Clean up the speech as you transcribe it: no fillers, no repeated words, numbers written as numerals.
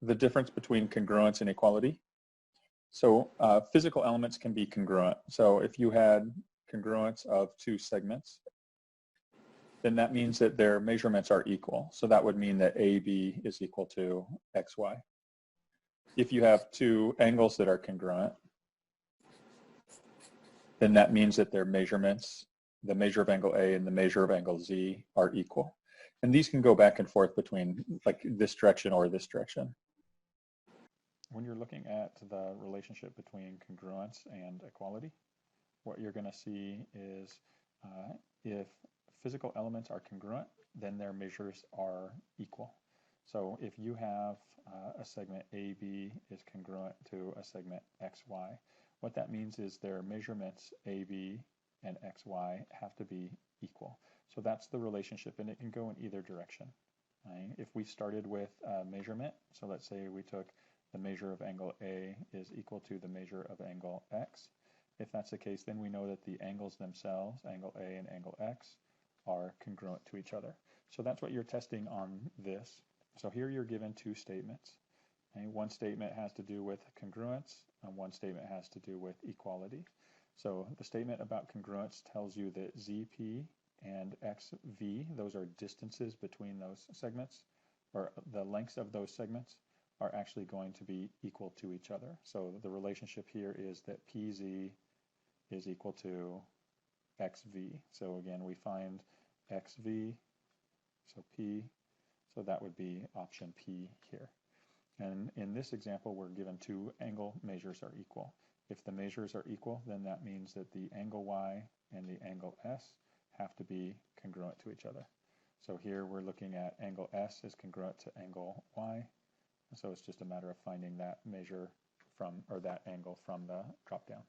the difference between congruence and equality. So physical elements can be congruent. So if you had congruence of two segments, then that means that their measurements are equal. So that would mean that AB is equal to XY. If you have two angles that are congruent, then that means that their measurements, the measure of angle A and the measure of angle Z, are equal. And these can go back and forth between like this direction or this direction. When you're looking at the relationship between congruence and equality, what you're going to see is if physical elements are congruent, then their measures are equal. So if you have a segment AB is congruent to a segment XY, what that means is their measurements AB and XY have to be equal. So that's the relationship, and it can go in either direction. Right? If we started with measurement, so let's say we took the measure of angle A is equal to the measure of angle X. If that's the case, then we know that the angles themselves, angle A and angle X, are congruent to each other. So that's what you're testing on this. So here you're given two statements. Okay? One statement has to do with congruence, and one statement has to do with equality. So the statement about congruence tells you that ZP and XV, those are distances between those segments, or the lengths of those segments, are actually going to be equal to each other. So the relationship here is that PZ is equal to XV. So again, we find XV, so P, so that would be option P here. And in this example, we're given two angle measures are equal. If the measures are equal, then that means that the angle Y and the angle S have to be congruent to each other. So here we're looking at angle S is congruent to angle Y. So it's just a matter of finding that measure from, or that angle from the drop down.